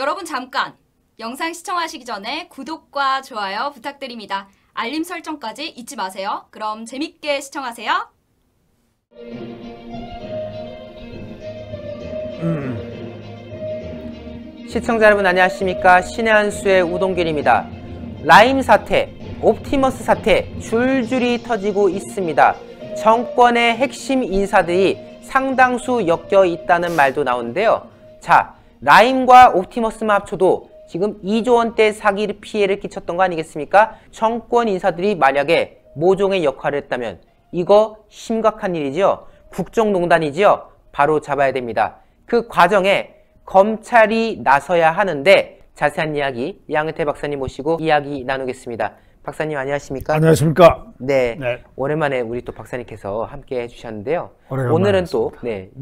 여러분 잠깐! 영상 시청하시기 전에 구독과 좋아요 부탁드립니다. 알림 설정까지 잊지 마세요. 그럼 재밌게 시청하세요. 시청자 여러분 안녕하십니까? 신의 한 수의 우동길입니다. 라임 사태, 옵티머스 사태 줄줄이 터지고 있습니다. 정권의 핵심 인사들이 상당수 엮여 있다는 말도 나오는데요. 자, 라임과 옵티머스만 합쳐도 지금 2조 원대 사기 피해를 끼쳤던 거 아니겠습니까? 정권 인사들이 만약에 모종의 역할을 했다면 이거 심각한 일이지요. 국정농단이지요. 바로 잡아야 됩니다. 그 과정에 검찰이 나서야 하는데 자세한 이야기 양은태 박사님 모시고 이야기 나누겠습니다. 박사님 안녕하십니까? 안녕하십니까? 네, 네. 오랜만에 우리 또 박사님께서 함께 해주셨는데요. 오늘은 또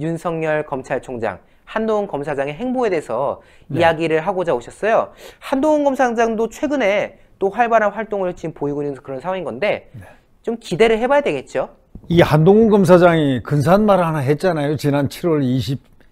윤석열 검찰총장, 한동훈 검사장의 행보에 대해서 네. 이야기를 하고자 오셨어요. 한동훈 검사장도 최근에 또 활발한 활동을 지금 보이고 있는 그런 상황인 건데 좀 기대를 해봐야 되겠죠? 이 한동훈 검사장이 근사한 말 하나 했잖아요. 지난 7월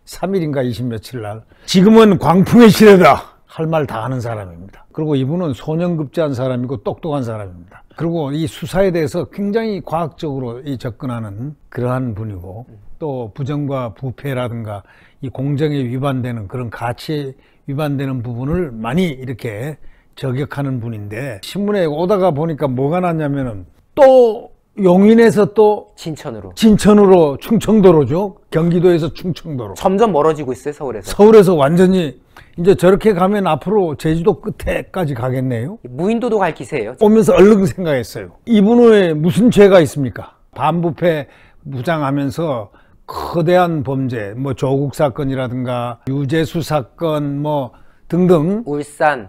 23일인가 20 며칠 날. 지금은 광풍의 시대다. 할 말 다 하는 사람입니다. 그리고 이분은 소년급제한 사람이고 똑똑한 사람입니다. 그리고 이 수사에 대해서 굉장히 과학적으로 접근하는 그러한 분이고 또 부정과 부패라든가 이 공정에 위반되는 그런 가치에 위반되는 부분을 많이 이렇게 저격하는 분인데 신문에 오다가 보니까 뭐가 났냐면은 또 용인에서 또 진천으로 충청도로죠. 경기도에서 충청도로 점점 멀어지고 있어요. 서울에서 완전히 이제 저렇게 가면 앞으로 제주도 끝에까지 가겠네요. 무인도도 갈 기세예요. 오면서 얼른 생각했어요. 이분의 무슨 죄가 있습니까? 반부패 무장하면서 거대한 범죄, 뭐 조국 사건이라든가 유재수 사건 뭐 등등 울산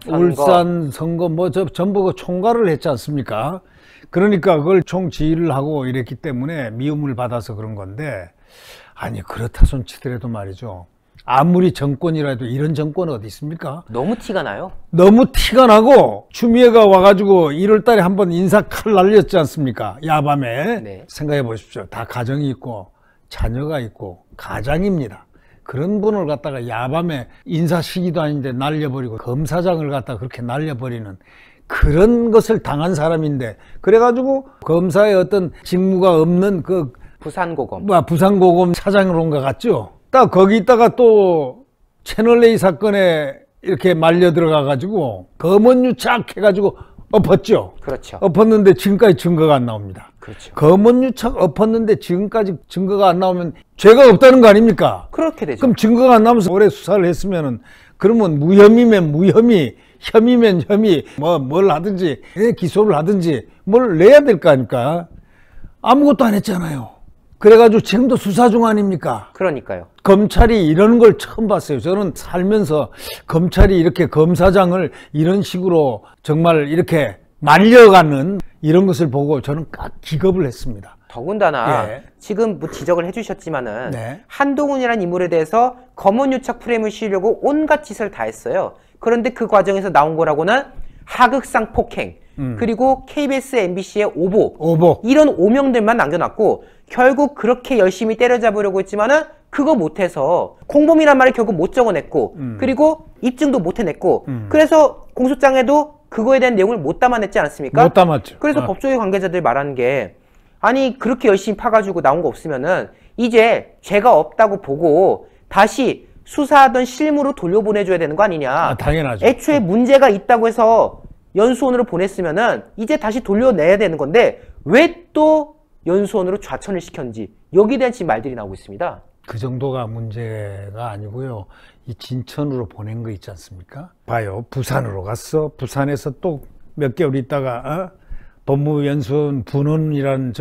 선거 뭐 전부 그 총괄을 했지 않습니까? 그러니까 그걸 총지휘를 하고 이랬기 때문에 미움을 받아서 그런 건데 아니 그렇다 손 치더라도 말이죠. 아무리 정권이라도 이런 정권 어디 있습니까? 너무 티가 나요. 너무 티가 나고 추미애가 와가지고 1월 달에 한번 인사 칼 날렸지 않습니까? 야밤에. 네. 생각해 보십시오. 다 가정이 있고 자녀가 있고 가장입니다. 그런 분을 갖다가 야밤에 인사 시기도 아닌데 날려버리고 검사장을 갖다가 그렇게 날려버리는 그런 것을 당한 사람인데 그래가지고 검사의 어떤 직무가 없는 그 부산고검 차장으로 온 것 같죠? 딱 거기 있다가 또 채널A 사건에 이렇게 말려 들어가가지고 검언유착 해가지고 엎었죠. 그렇죠. 엎었는데 지금까지 증거가 안 나옵니다. 그렇죠. 검언유착 엎었는데 지금까지 증거가 안 나오면 죄가 없다는 거 아닙니까? 그렇게 되죠. 그럼 증거가 안 나오면서 오래 수사를 했으면은 그러면 무혐의면 무혐의, 혐의면 혐의, 뭘 하든지 기소를 하든지 뭘 내야 될 거 아닙니까? 아무것도 안 했잖아요. 그래가지고 지금도 수사 중 아닙니까? 그러니까요. 검찰이 이런 걸 처음 봤어요. 저는 살면서 검찰이 이렇게 검사장을 이런 식으로 정말 이렇게 말려가는 이런 것을 보고 저는 기겁을 했습니다. 더군다나 지금 뭐 지적을 해주셨지만은 한동훈이라는 인물에 대해서 검언유착 프레임을 씌우려고 온갖 짓을 다 했어요. 그런데 그 과정에서 나온 거라고는 하극상 폭행 그리고 KBS, MBC의 오보 이런 오명들만 남겨놨고 결국 그렇게 열심히 때려잡으려고 했지만은 그거 못해서 공범이란 말을 결국 못 적어냈고 그리고 입증도 못 해냈고 그래서 공소장에도 그거에 대한 내용을 못 담아냈지 않았습니까? 못 담았죠. 그래서 법조계 관계자들이 말하는 게 아니 그렇게 열심히 파가지고 나온 거 없으면은 이제 죄가 없다고 보고 다시 수사하던 실무로 돌려보내줘야 되는 거 아니냐. 당연하죠. 애초에 문제가 있다고 해서 연수원으로 보냈으면은 이제 다시 돌려내야 되는 건데 왜 또 연수원으로 좌천을 시켰는지 여기에 대한 지금 말들이 나오고 있습니다. 그 정도가 문제가 아니고요. 이 진천으로 보낸 거 있지 않습니까? 봐요. 부산으로 갔어. 부산에서 또 몇 개월 있다가 법무연수원 분원이라는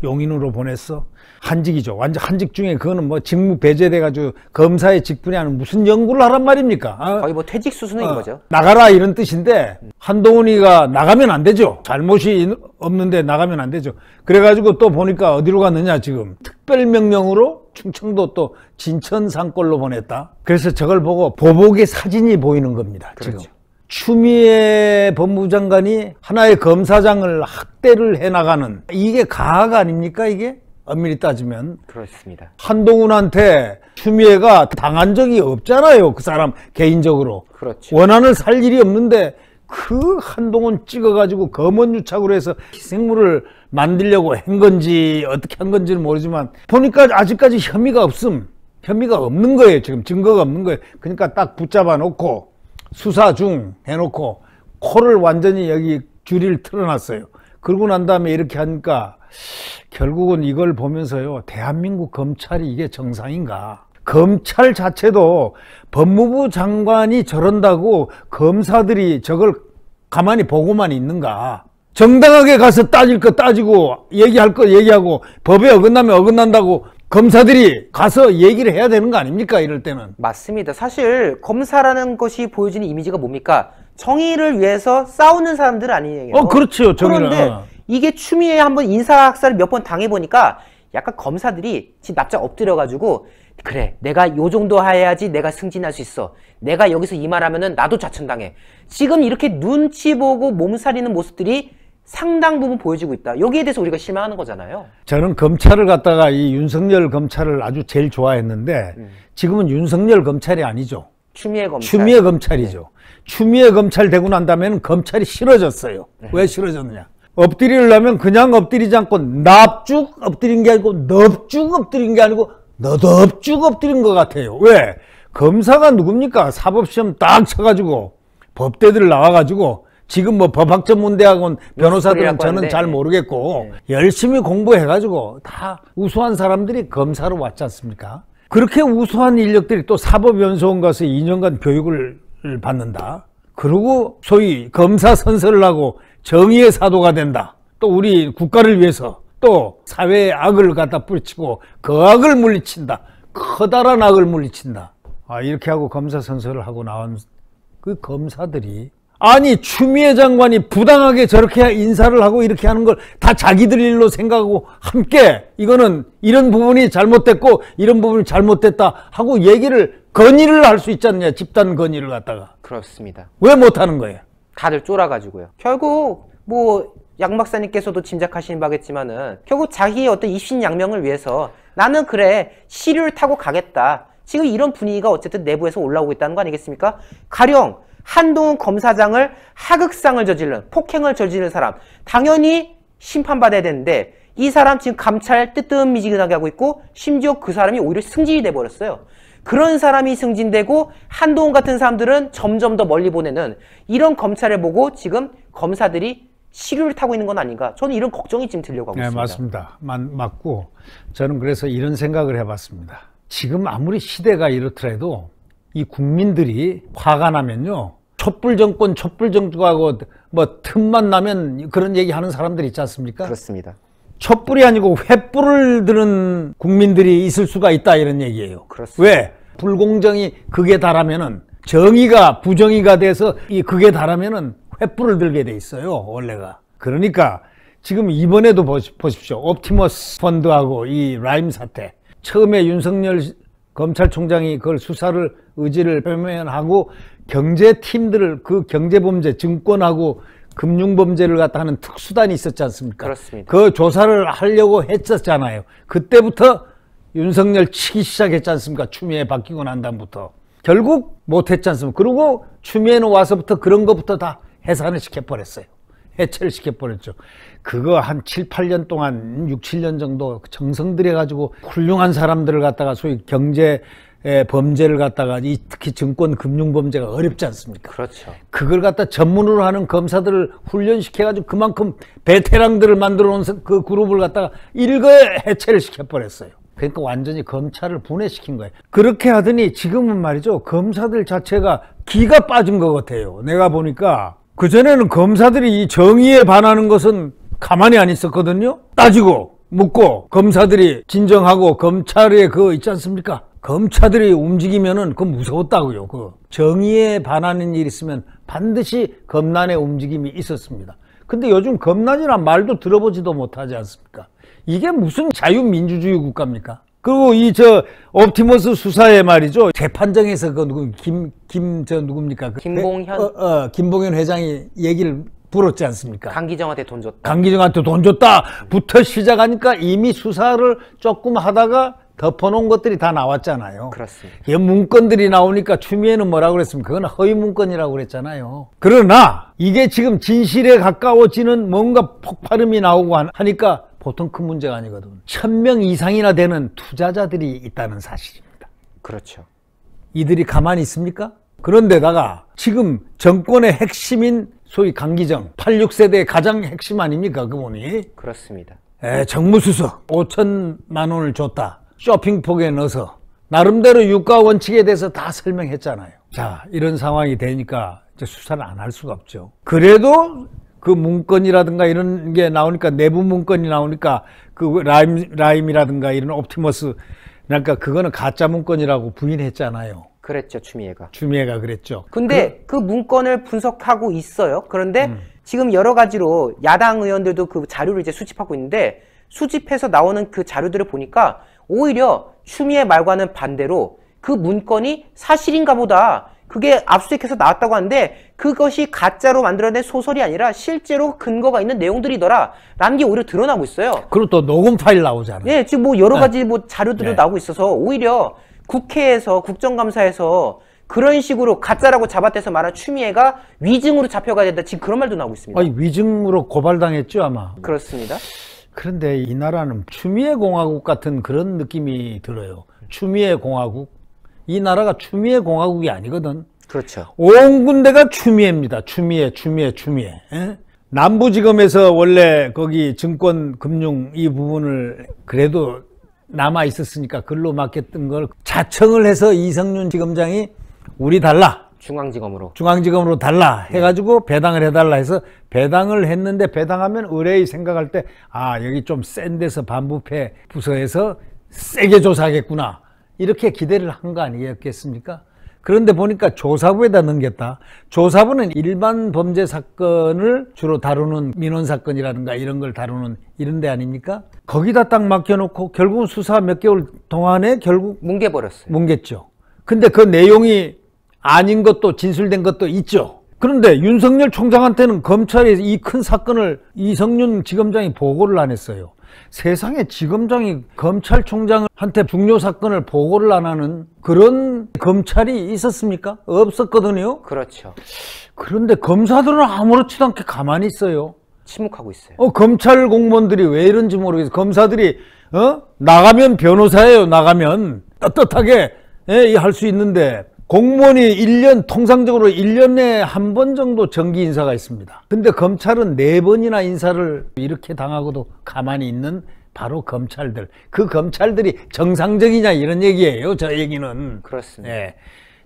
용인으로 보냈어. 한직이죠. 완전 한직 중에 그거는 뭐 직무 배제돼가지고 검사의 직분이 아니라 무슨 연구를 하란 말입니까? 거의 뭐 퇴직 수순인 거죠. 나가라 이런 뜻인데 한동훈이가 나가면 안 되죠. 잘못이 없는데 나가면 안 되죠. 그래가지고 또 보니까 어디로 갔느냐 지금 특별명령으로 충청도 또 진천 산골로 보냈다. 그래서 저걸 보고 보복의 사진이 보이는 겁니다. 그렇죠. 지금. 추미애 법무부 장관이 하나의 검사장을 학대를 해나가는 이게 가학 아닙니까 이게? 엄밀히 따지면. 그렇습니다. 한동훈한테 추미애가 당한 적이 없잖아요. 그 사람 개인적으로. 그렇죠. 원한을 살 일이 없는데 그 한동훈 찍어가지고 검언유착으로 해서 희생물을 만들려고 한 건지 어떻게 한 건지는 모르지만 보니까 아직까지 혐의가 없는 거예요. 지금 증거가 없는 거예요. 그러니까 딱 붙잡아 놓고 수사 중 해놓고 코를 완전히 여기 줄이를 틀어놨어요. 그러고 난 다음에 이렇게 하니까 결국은 이걸 보면서요, 대한민국 검찰이 이게 정상인가? 검찰 자체도 법무부 장관이 저런다고 검사들이 저걸 가만히 보고만 있는가? 정당하게 가서 따질 거 따지고 얘기할 거 얘기하고 법에 어긋나면 어긋난다고 검사들이 가서 얘기를 해야 되는 거 아닙니까? 이럴 때는. 맞습니다. 사실 검사라는 것이 보여주는 이미지가 뭡니까? 정의를 위해서 싸우는 사람들 아니에요. 그렇죠. 정의는. 그런데 이게 추미애 한번 인사학살을 몇 번 당해보니까 약간 검사들이 지금 납작 엎드려가지고 그래, 내가 요 정도 해야지 내가 승진할 수 있어. 내가 여기서 이 말하면은 나도 좌천당해. 지금 이렇게 눈치 보고 몸살리는 모습들이 상당 부분 보여지고 있다. 여기에 대해서 우리가 실망하는 거잖아요. 저는 검찰을 갖다가 이 윤석열 검찰을 아주 제일 좋아했는데 지금은 윤석열 검찰이 아니죠. 추미애 검찰. 추미애 검찰이죠. 추미애 검찰 되고 난 다음에는 검찰이 싫어졌어요. 왜 싫어졌느냐? 엎드리려면 그냥 엎드리지 않고 납죽 엎드린 게 아니고 넙죽 엎드린 게 아니고 너덥죽 엎드린 것 같아요. 왜? 검사가 누굽니까? 사법시험 딱 쳐가지고 법대들 나와가지고 지금 뭐 법학전문대학원 변호사들은 저는 잘 모르겠고 열심히 공부해가지고 다 우수한 사람들이 검사로 왔지 않습니까? 그렇게 우수한 인력들이 또 사법연수원 가서 2년간 교육을 받는다. 그리고 소위 검사 선서를 하고 정의의 사도가 된다. 또 우리 국가를 위해서 또 사회의 악을 갖다 뿌리치고 그 악을 물리친다. 커다란 악을 물리친다. 이렇게 하고 검사 선서를 하고 나온 그 검사들이 아니 추미애 장관이 부당하게 저렇게 인사를 하고 이렇게 하는 걸 다 자기들 일로 생각하고 함께 이거는 이런 부분이 잘못됐고 이런 부분이 잘못됐다 하고 얘기를 건의를 할 수 있지 않냐. 집단 건의를 갖다가. 그렇습니다. 왜 못하는 거예요? 다들 쫄아가지고요. 결국 뭐 양 박사님께서도 짐작하시는 바겠지만은 결국 자기의 어떤 입신양명을 위해서 나는 그래 시류를 타고 가겠다. 지금 이런 분위기가 어쨌든 내부에서 올라오고 있다는 거 아니겠습니까? 가령 한동훈 검사장을 하극상을 저지른 폭행을 저지른 사람 당연히 심판받아야 되는데 이 사람 지금 감찰 뜨뜻미지근하게 하고 있고 심지어 그 사람이 오히려 승진이 돼버렸어요. 그런 사람이 승진되고 한동훈 같은 사람들은 점점 더 멀리 보내는 이런 검찰을 보고 지금 검사들이 시류를 타고 있는 건 아닌가. 저는 이런 걱정이 지금 들려고 하고 있습니다. 네, 맞습니다. 맞고 저는 그래서 이런 생각을 해봤습니다. 지금 아무리 시대가 이렇더라도 이 국민들이 화가 나면요. 촛불 정권하고 뭐 틈만 나면 그런 얘기 하는 사람들 있지 않습니까? 그렇습니다. 촛불이 아니고 횃불을 드는 국민들이 있을 수가 있다 이런 얘기예요. 그렇습니다. 왜? 불공정이 극에 달하면은 정의가 부정의가 돼서 이 극에 달하면은 횃불을 들게 돼 있어요. 원래가. 그러니까 지금 이번에도 보십시오. 옵티머스 펀드하고 이 라임 사태. 처음에 윤석열 검찰총장이 그걸 수사를 의지를 표명하고 경제팀들을 그 경제범죄 증권하고 금융범죄를 갖다 하는 특수단이 있었지 않습니까? 그렇습니다. 그 조사를 하려고 했었잖아요. 그때부터 윤석열 치기 시작했지 않습니까? 추미애 바뀌고 난 다음부터. 결국 못했지 않습니까? 그리고 추미애는 와서부터 그런 것부터 다 해산을 시켜버렸어요. 해체를 시켜버렸죠. 그거 한 7, 8년 동안 6, 7년 정도 정성 들여가지고 훌륭한 사람들을 갖다가 소위 경제 범죄를 갖다가 특히 증권 금융 범죄가 어렵지 않습니까? 그렇죠. 그걸 갖다 전문으로 하는 검사들을 훈련시켜가지고 그만큼 베테랑들을 만들어 놓은 그 그룹을 갖다가 일거에 해체를 시켜버렸어요. 그러니까 완전히 검찰을 분해시킨 거예요. 그렇게 하더니 지금은 말이죠. 검사들 자체가 기가 빠진 것 같아요. 내가 보니까 그전에는 검사들이 이 정의에 반하는 것은 가만히 안 있었거든요. 따지고 묻고 검사들이 진정하고 검찰에 그거 있지 않습니까? 검찰들이 움직이면은 그거 무서웠다고요. 그 정의에 반하는 일이 있으면 반드시 검난의 움직임이 있었습니다. 근데 요즘 검난이란 말도 들어보지도 못하지 않습니까? 이게 무슨 자유민주주의 국가입니까? 그리고 옵티머스 수사에 말이죠. 재판정에서 그 누굽니까? 김봉현? 김봉현 회장이 얘기를 불었지 않습니까? 강기정한테 돈 줬다. 강기정한테 돈 줬다부터 시작하니까 이미 수사를 조금 하다가 덮어놓은 것들이 다 나왔잖아요. 그렇습니다. 이 문건들이 나오니까 추미애는 뭐라고 그랬습니까? 그건 허위 문건이라고 그랬잖아요. 그러나 이게 지금 진실에 가까워지는 뭔가 폭발음이 나오고 하니까 보통 큰 문제가 아니거든. 1000명 이상이나 되는 투자자들이 있다는 사실입니다. 그렇죠. 이들이 가만히 있습니까? 그런데다가 지금 정권의 핵심인 소위 강기정 86세대의 가장 핵심 아닙니까? 그분이 그렇습니다. 정무수석 5천만 원을 줬다. 쇼핑폭에 넣어서 나름대로 유가 원칙에 대해서 다 설명했잖아요. 자, 이런 상황이 되니까 이제 수사를 안 할 수가 없죠. 그래도 그 문건이라든가 이런 게 나오니까, 내부 문건이 나오니까 그 라임이라든가 이런 옵티머스, 그러니까 그거는 가짜 문건이라고 부인했잖아요. 그랬죠, 추미애가. 추미애가 그랬죠. 근데 그 문건을 분석하고 있어요. 그런데 지금 여러 가지로 야당 의원들도 그 자료를 이제 수집하고 있는데, 수집해서 나오는 그 자료들을 보니까 오히려 추미애 말과는 반대로 그 문건이 사실인가 보다. 그게 압수수색해서 나왔다고 하는데 그것이 가짜로 만들어낸 소설이 아니라 실제로 근거가 있는 내용들이더라 라는 게 오히려 드러나고 있어요. 그리고 또 녹음 파일 나오잖아요. 네, 지금 뭐 여러 가지 뭐 자료들도 네. 나오고 있어서 오히려 국회에서 국정감사에서 그런 식으로 가짜라고 잡아떼서 말한 추미애가 위증으로 잡혀가야 된다. 지금 그런 말도 나오고 있습니다. 아니, 위증으로 고발당했죠, 아마. 그렇습니다. 그런데 이 나라는 추미애 공화국 같은 그런 느낌이 들어요. 추미애 공화국. 이 나라가 추미애 공화국이 아니거든. 그렇죠. 온 군데가 추미애입니다. 추미애. 에? 남부지검에서 원래 거기 증권 금융 이 부분을 그래도 남아 있었으니까 글로 맡겼던 걸 자청을 해서 이성윤 지검장이 우리 달라. 중앙지검으로 달라 해가지고 배당을 해달라 해서 배당을 했는데, 배당하면 의뢰의 생각할 때 여기 좀 센 데서 반부패 부서에서 세게 조사하겠구나 이렇게 기대를 한 거 아니겠습니까? 그런데 보니까 조사부에다 넘겼다. 조사부는 일반 범죄 사건을 주로 다루는 민원사건이라든가 이런 걸 다루는 이런 데 아닙니까? 거기다 딱 맡겨놓고 결국은 수사 몇 개월 동안에 결국 뭉개버렸어요. 뭉갰죠. 근데 그 내용이 아닌 것도 진술된 것도 있죠. 그런데 윤석열 총장한테는 검찰이 이 큰 사건을 이성윤 지검장이 보고를 안 했어요. 세상에 지검장이 검찰총장한테 중요 사건을 보고를 안 하는 그런 검찰이 있었습니까? 없었거든요. 그렇죠. 그런데 검사들은 아무렇지도 않게 가만히 있어요. 침묵하고 있어요. 검찰 공무원들이 왜 이런지 모르겠어요. 검사들이 나가면 변호사예요. 나가면 떳떳하게 할 수 있는데, 공무원이 통상적으로 1년에 한 번 정도 정기 인사가 있습니다. 근데 검찰은 4번이나 인사를 이렇게 당하고도 가만히 있는 바로 검찰들. 그 검찰들이 정상적이냐 이런 얘기예요. 저 얘기는. 그렇습니다. 예.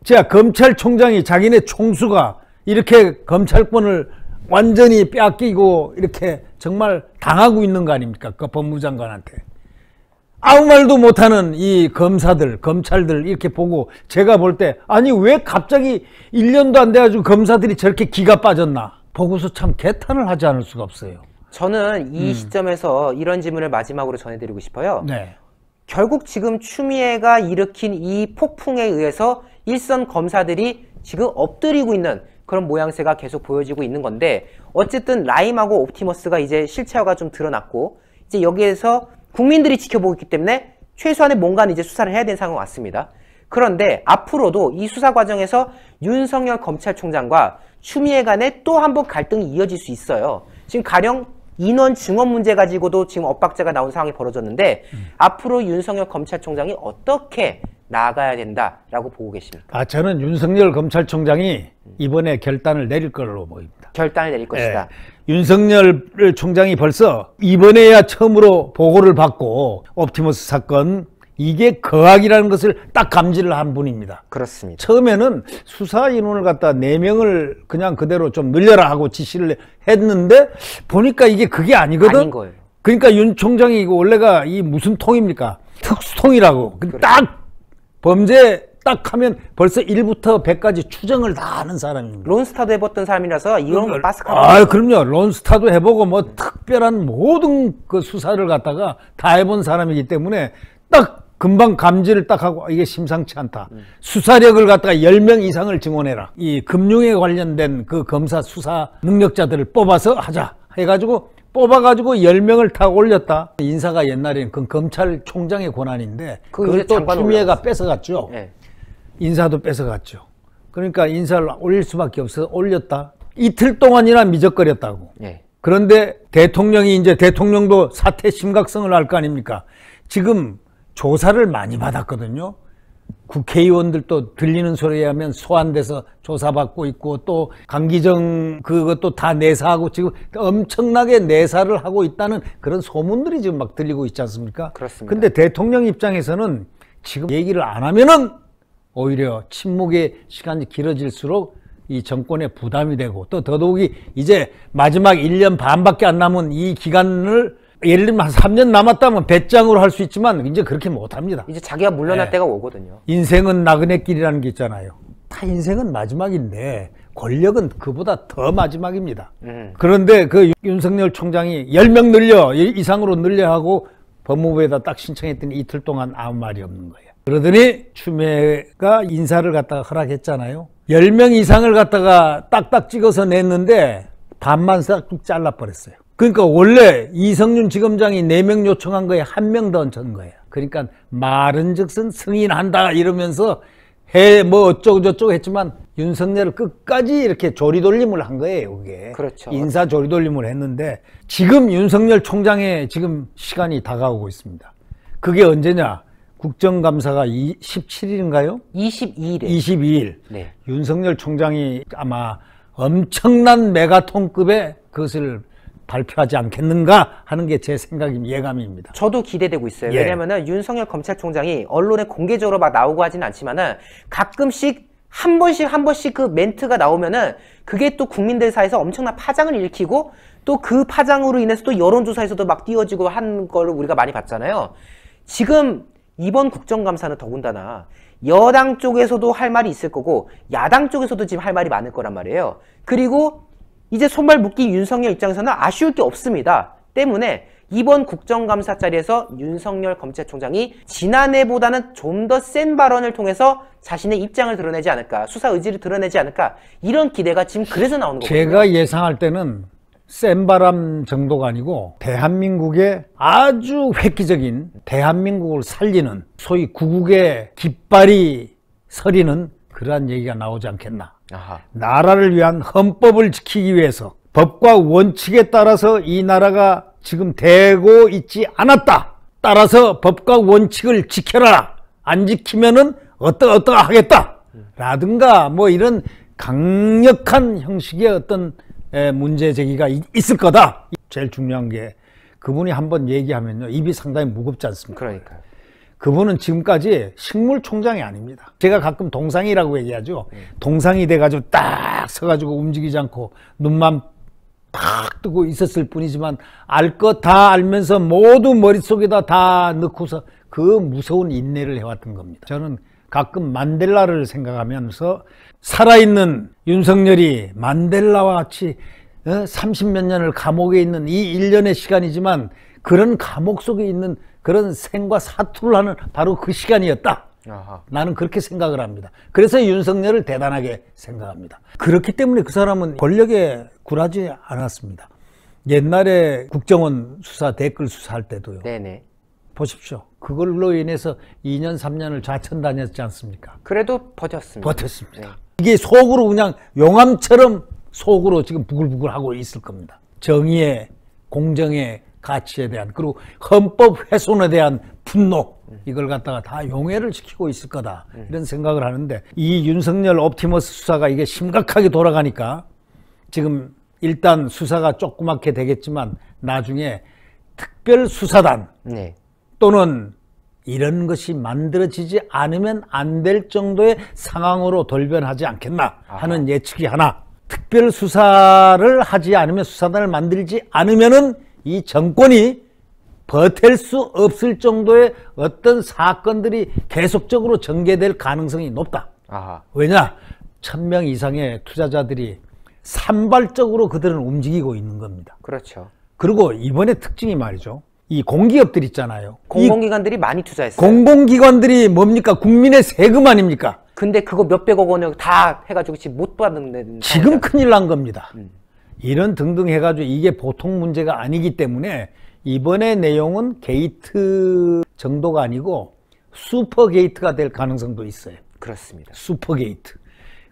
자, 검찰총장이 자기네 총수가 이렇게 검찰권을 완전히 빼앗기고 이렇게 정말 당하고 있는 거 아닙니까? 그 법무장관한테. 아무 말도 못하는 이 검찰들 이렇게 보고 제가 볼 때, 아니 왜 갑자기 1년도 안 돼가지고 검사들이 저렇게 기가 빠졌나 보고서 참 개탄을 하지 않을 수가 없어요. 저는 이 시점에서 이런 질문을 마지막으로 전해드리고 싶어요. 네. 결국 지금 추미애가 일으킨 이 폭풍에 의해서 일선 검사들이 지금 엎드리고 있는 그런 모양새가 계속 보여지고 있는 건데, 어쨌든 라임하고 옵티머스가 이제 실체화가 좀 드러났고, 이제 여기에서 국민들이 지켜보고 있기 때문에 최소한의 뭔가는 이제 수사를 해야 되는 상황이 왔습니다. 그런데 앞으로도 이 수사 과정에서 윤석열 검찰총장과 추미애 간에 또 한 번 갈등이 이어질 수 있어요. 지금 가령 인원 증언 문제 가지고도 지금 엇박자가 나온 상황이 벌어졌는데, 앞으로 윤석열 검찰총장이 어떻게 나아가야 된다라고 보고 계십니까? 저는 윤석열 검찰총장이 이번에 결단을 내릴 걸로 보입니다. 결단을 내릴 것이다. 윤석열 총장이 벌써 이번에야 처음으로 보고를 받고 옵티머스 사건, 이게 거악이라는 것을 딱 감지를 한 분입니다. 그렇습니다. 처음에는 수사 인원을 갖다 4명을 그냥 그대로 좀 늘려라 하고 지시를 했는데, 보니까 이게 그게 아니거든. 아닌 거예요. 그러니까 윤 총장이 이거 원래가 이 무슨 통입니까? 특수통이라고. 딱 범죄 딱 하면 벌써 1부터 100까지 추정을 다 하는 사람입니다. 론스타도 해봤던 사람이라서 이런 거 빠삭하다. 그럼요. 론스타도 해보고 뭐 특별한 모든 그 수사를 갖다가 다 해본 사람이기 때문에 딱 금방 감지를 딱 하고 이게 심상치 않다. 수사력을 갖다가 10명 이상을 증원해라. 이 금융에 관련된 그 검사 수사 능력자들을 뽑아서 하자 해가지고 뽑아가지고 10명을 다 올렸다. 인사가 옛날에는 그 검찰총장의 권한인데 그걸 또 추미애가 뺏어갔죠. 네. 인사도 뺏어갔죠. 그러니까 인사를 올릴 수밖에 없어서 올렸다. 이틀 동안이나 미적거렸다고. 네. 그런데 대통령이 이제 대통령도 사태 심각성을 알 거 아닙니까? 지금 조사를 많이 받았거든요. 국회의원들도 들리는 소리에 하면 소환돼서 조사받고 있고 또 강기정 그것도 다 내사하고 지금 엄청나게 내사를 하고 있다는 그런 소문들이 지금 막 들리고 있지 않습니까? 그렇습니다. 근데 대통령 입장에서는 지금 얘기를 안 하면은 오히려 침묵의 시간이 길어질수록 이 정권에 부담이 되고 또 더더욱이 이제 마지막 1년 반밖에 안 남은 이 기간을 예를 들면 한 3년 남았다면 배짱으로 할 수 있지만 이제 그렇게 못합니다. 이제 자기가 물러날 네. 때가 오거든요. 인생은 나그네 길이라는 게 있잖아요. 다 인생은 마지막인데 권력은 그보다 더 마지막입니다. 그런데 그 윤석열 총장이 10명 늘려 이상으로 늘려 하고 법무부에다 딱 신청했더니 이틀 동안 아무 말이 없는 거예요. 그러더니 추미애가 인사를 갖다가 허락했잖아요. 10명 이상을 갖다가 딱딱 찍어서 냈는데 반만 싹 잘라버렸어요. 그러니까 원래 이성윤 지검장이 4명 요청한 거에 1명 더 얹은 거예요. 그러니까 말은즉슨 승인한다 이러면서 해 뭐 어쩌고저쩌고 했지만 윤석열을 끝까지 이렇게 조리돌림을 한 거예요. 그게 그렇죠. 인사 조리돌림을 했는데 지금 윤석열 총장의 지금 시간이 다가오고 있습니다. 그게 언제냐? 국정감사가 17일인가요? 22일에 22일. 네. 윤석열 총장이 아마 엄청난 메가톤급의 그것을 발표하지 않겠는가 하는 게 제 생각입니다. 예감입니다. 저도 기대되고 있어요. 예. 왜냐면은 윤석열 검찰총장이 언론에 공개적으로 막 나오고 하지는 않지만은 가끔씩 한 번씩 그 멘트가 나오면은 그게 또 국민들 사이에서 엄청난 파장을 일으키고 또 그 파장으로 인해서 또 여론조사에서도 막 띄워지고 한 걸 우리가 많이 봤잖아요. 지금 이번 국정감사는 더군다나 여당 쪽에서도 할 말이 있을 거고 야당 쪽에서도 지금 할 말이 많을 거란 말이에요. 그리고 이제 손발 묶인 윤석열 입장에서는 아쉬울 게 없습니다. 때문에 이번 국정감사 자리에서 윤석열 검찰총장이 지난해보다는 좀 더 센 발언을 통해서 자신의 입장을 드러내지 않을까, 수사 의지를 드러내지 않을까, 이런 기대가 지금 그래서 나오는 거거든요. 제가 예상할 때는 센 바람 정도가 아니고 대한민국의 아주 획기적인 대한민국을 살리는 소위 구국의 깃발이 서리는 그러한 얘기가 나오지 않겠나. 아하. 나라를 위한 헌법을 지키기 위해서 법과 원칙에 따라서 이 나라가 지금 되고 있지 않았다. 따라서 법과 원칙을 지켜라. 안 지키면은 어떠하겠다. 라든가 뭐 이런 강력한 형식의 어떤 문제 제기가 있을 거다. 제일 중요한 게 그분이 한번 얘기하면요. 입이 상당히 무겁지 않습니까? 그러니까요. 그분은 지금까지 식물총장이 아닙니다. 제가 가끔 동상이라고 얘기하죠. 동상이 돼가지고 딱 서가지고 움직이지 않고 눈만 탁 뜨고 있었을 뿐이지만 알 것 다 알면서 모두 머릿속에다 다 넣고서 그 무서운 인내를 해왔던 겁니다. 저는 가끔 만델라를 생각하면서 살아있는 윤석열이 만델라와 같이 30몇 년을 감옥에 있는 이 일련의 시간이지만 그런 감옥 속에 있는 그런 생과 사투를 하는 바로 그 시간이었다. 아하. 나는 그렇게 생각을 합니다. 그래서 윤석열을 대단하게 생각합니다. 그렇기 때문에 그 사람은 권력에 굴하지 않았습니다. 옛날에 국정원 수사 댓글 수사할 때도요. 네네. 보십시오. 그걸로 인해서 2년 3년을 좌천 다녔지 않습니까? 그래도 버텼습니다. 버텼습니다. 네. 이게 속으로 그냥 용암처럼 속으로 지금 부글부글 하고 있을 겁니다. 정의의 공정의 가치에 대한 그리고 헌법 훼손에 대한 분노 이걸 갖다가 다 용해를 시키고 있을 거다 이런 생각을 하는데 이 윤석열 옵티머스 수사가 이게 심각하게 돌아가니까 지금 일단 수사가 조그맣게 되겠지만 나중에 특별수사단 네. 또는 이런 것이 만들어지지 않으면 안 될 정도의 상황으로 돌변하지 않겠나 하는 예측이 하나. 특별수사를 하지 않으면 수사단을 만들지 않으면은 이 정권이 버틸 수 없을 정도의 어떤 사건들이 계속적으로 전개될 가능성이 높다. 아하. 왜냐? 1000명 이상의 투자자들이 산발적으로 그들은 움직이고 있는 겁니다. 그렇죠. 그리고 이번에 특징이 말이죠. 이 공기업들 있잖아요. 공공기관들이 많이 투자했어요. 공공기관들이 뭡니까? 국민의 세금 아닙니까? 근데 그거 몇백억 원을 다 해가지고 지금 못 받는 지금 큰일 난 겁니다. 이런 등등 해가지고 이게 보통 문제가 아니기 때문에 이번에 내용은 게이트 정도가 아니고 슈퍼 게이트가 될 가능성도 있어요. 그렇습니다. 슈퍼 게이트.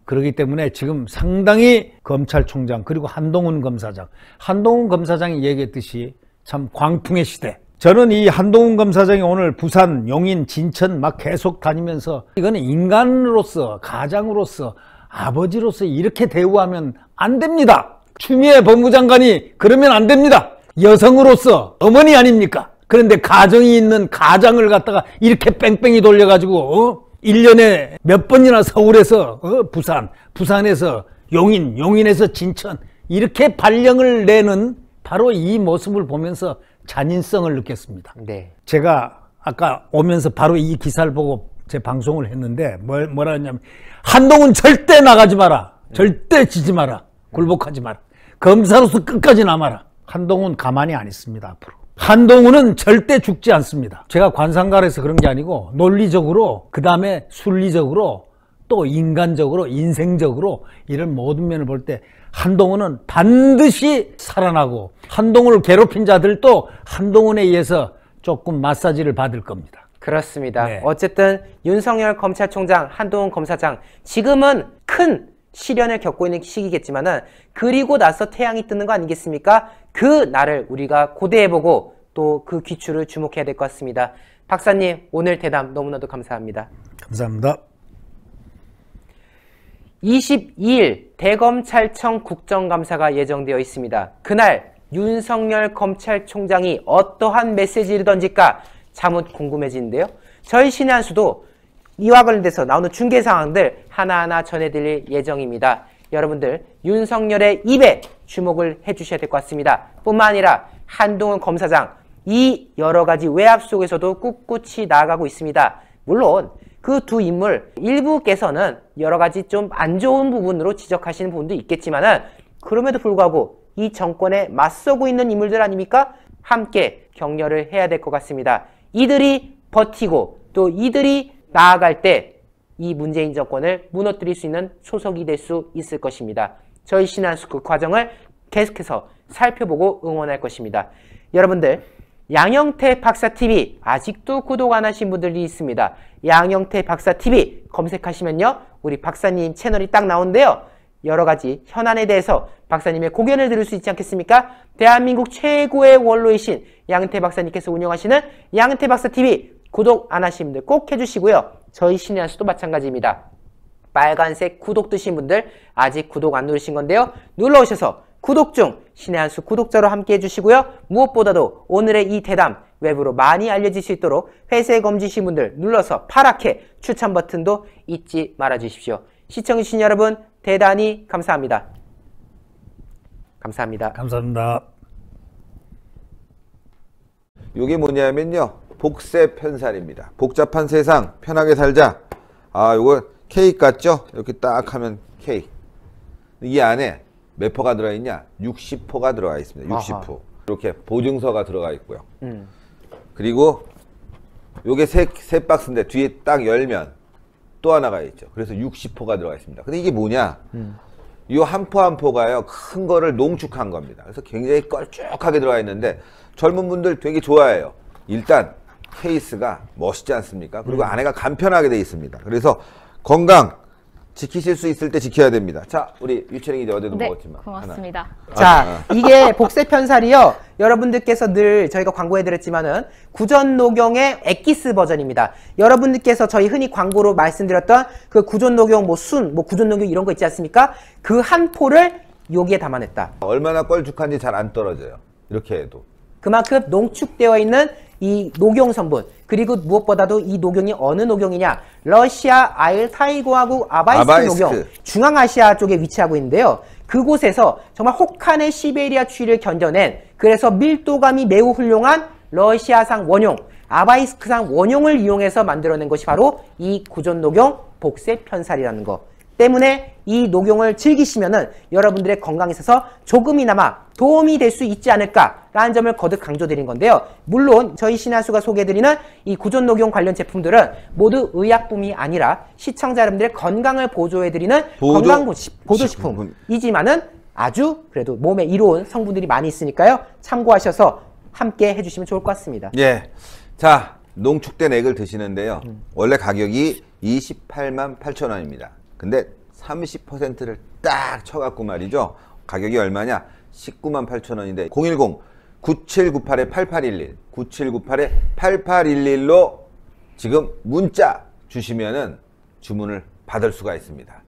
그렇기 때문에 지금 상당히 검찰총장 그리고 한동훈 검사장이 얘기했듯이 참 광풍의 시대. 저는 이 한동훈 검사장이 오늘 부산, 용인, 진천 막 계속 다니면서 이거는 인간으로서, 가장으로서, 아버지로서 이렇게 대우하면 안 됩니다. 추미애 법무장관이 그러면 안 됩니다. 여성으로서 어머니 아닙니까? 그런데 가정이 있는 가장을 갖다가 이렇게 뺑뺑이 돌려가지고 1년에 몇 번이나 서울에서 부산에서 용인에서 진천 이렇게 발령을 내는 바로 이 모습을 보면서 잔인성을 느꼈습니다. 네. 제가 아까 오면서 바로 이 기사를 보고 제 방송을 했는데 뭐라 했냐면 한동훈 절대 나가지 마라. 절대 지지 마라. 굴복하지 마라. 검사로서 끝까지 남아라. 한동훈 가만히 안 있습니다. 앞으로. 한동훈은 절대 죽지 않습니다. 제가 관상가라서 그런 게 아니고 논리적으로 그다음에 순리적으로 또 인간적으로 인생적으로 이런 모든 면을 볼 때 한동훈은 반드시 살아나고 한동훈을 괴롭힌 자들도 한동훈에 의해서 조금 마사지를 받을 겁니다. 그렇습니다. 네. 어쨌든 윤석열 검찰총장, 한동훈 검사장 지금은 큰 시련을 겪고 있는 시기겠지만은 그리고 나서 태양이 뜨는 거 아니겠습니까? 그 날을 우리가 고대해보고 또 그 귀추를 주목해야 될 것 같습니다. 박사님 오늘 대담 너무나도 감사합니다. 감사합니다. 22일 대검찰청 국정감사가 예정되어 있습니다. 그날 윤석열 검찰총장이 어떠한 메시지를 던질까 자뭇 궁금해지는데요. 저희 신의 한 수도 이와 관련돼서 나오는 중계 상황들 하나하나 전해드릴 예정입니다. 여러분들 윤석열의 입에 주목을 해주셔야 될 것 같습니다. 뿐만 아니라 한동훈 검사장 이 여러 가지 외압 속에서도 꿋꿋이 나아가고 있습니다. 물론 그 두 인물 일부께서는 여러 가지 좀 안 좋은 부분으로 지적하시는 부분도 있겠지만은 그럼에도 불구하고 이 정권에 맞서고 있는 인물들 아닙니까? 함께 격려를 해야 될 것 같습니다. 이들이 버티고 또 이들이 나아갈 때 이 문재인 정권을 무너뜨릴 수 있는 소속이 될 수 있을 것입니다. 저희 신한수 그 과정을 계속해서 살펴보고 응원할 것입니다. 여러분들 양영태 박사TV 아직도 구독 안 하신 분들이 있습니다. 양영태 박사TV 검색하시면요. 우리 박사님 채널이 딱 나오는데요. 여러 가지 현안에 대해서 박사님의 고견을 들을 수 있지 않겠습니까? 대한민국 최고의 원로이신 양영태 박사님께서 운영하시는 양영태 박사TV 구독 안 하신 분들 꼭 해주시고요. 저희 신의 한 수도 마찬가지입니다. 빨간색 구독 뜨신 분들 아직 구독 안 누르신 건데요. 눌러오셔서 구독 중 신의 한 수 구독자로 함께 해주시고요. 무엇보다도 오늘의 이 대담 외부로 많이 알려질 수 있도록 회색 검지신 분들 눌러서 파랗게 추천 버튼도 잊지 말아 주십시오. 시청해주신 여러분 대단히 감사합니다. 감사합니다. 감사합니다. 이게 뭐냐면요. 복세 편살입니다. 복잡한 세상 편하게 살자. 아, 요거 케이크 같죠? 이렇게 딱 하면 케이크. 이 안에 몇 포가 들어있냐? 60포가 들어가 있습니다. 60포. 아하. 이렇게 보증서가 들어가 있고요. 그리고 요게 세 박스인데 뒤에 딱 열면 또 하나가 있죠. 그래서 60포가 들어가 있습니다. 근데 이게 뭐냐? 이 한 포 한 포가요. 큰 거를 농축한 겁니다. 그래서 굉장히 걸쭉하게 들어가 있는데 젊은 분들 되게 좋아해요. 일단 케이스가 멋있지 않습니까? 그리고 안에가 간편하게 돼 있습니다. 그래서 건강 지키실 수 있을 때 지켜야 됩니다. 자, 우리 유채랭이 이제 어제도 네, 먹었지만. 고맙습니다. 자, 이게 복세 편살이요. 여러분들께서 늘 저희가 광고해드렸지만은 구전녹용의 엑기스 버전입니다. 여러분들께서 저희 흔히 광고로 말씀드렸던 그 구전녹용 구전녹용 이런 거 있지 않습니까? 그 한 포를 여기에 담아냈다. 얼마나 껄쭉한지 잘 안 떨어져요. 이렇게 해도. 그만큼 농축되어 있는 이 녹용 성분, 그리고 무엇보다도 이 녹용이 어느 녹용이냐? 러시아 알타이고하국 아바이스크 녹용, 중앙아시아 쪽에 위치하고 있는데요. 그곳에서 정말 혹한의 시베리아 추위를 견뎌낸, 그래서 밀도감이 매우 훌륭한 러시아산 원용, 아바이스크산 원용을 이용해서 만들어낸 것이 바로 이 구전녹용 복세 편살이라는 거. 때문에 이 녹용을 즐기시면은 여러분들의 건강에 있어서 조금이나마 도움이 될 수 있지 않을까라는 점을 거듭 강조드린 건데요. 물론 저희 신하수가 소개해드리는 이 구존 녹용 관련 제품들은 모두 의약품이 아니라 시청자 여러분들의 건강을 보조해드리는 건강보조식품이지만은 아주 그래도 몸에 이로운 성분들이 많이 있으니까요. 참고하셔서 함께 해주시면 좋을 것 같습니다. 예. 자, 농축된 액을 드시는데요. 원래 가격이 28만 8천 원입니다. 근데 30%를 딱 쳐갖고 말이죠. 가격이 얼마냐? 19만 8천 원인데 010-9798-8811 9798-8811로 지금 문자 주시면은 주문을 받을 수가 있습니다.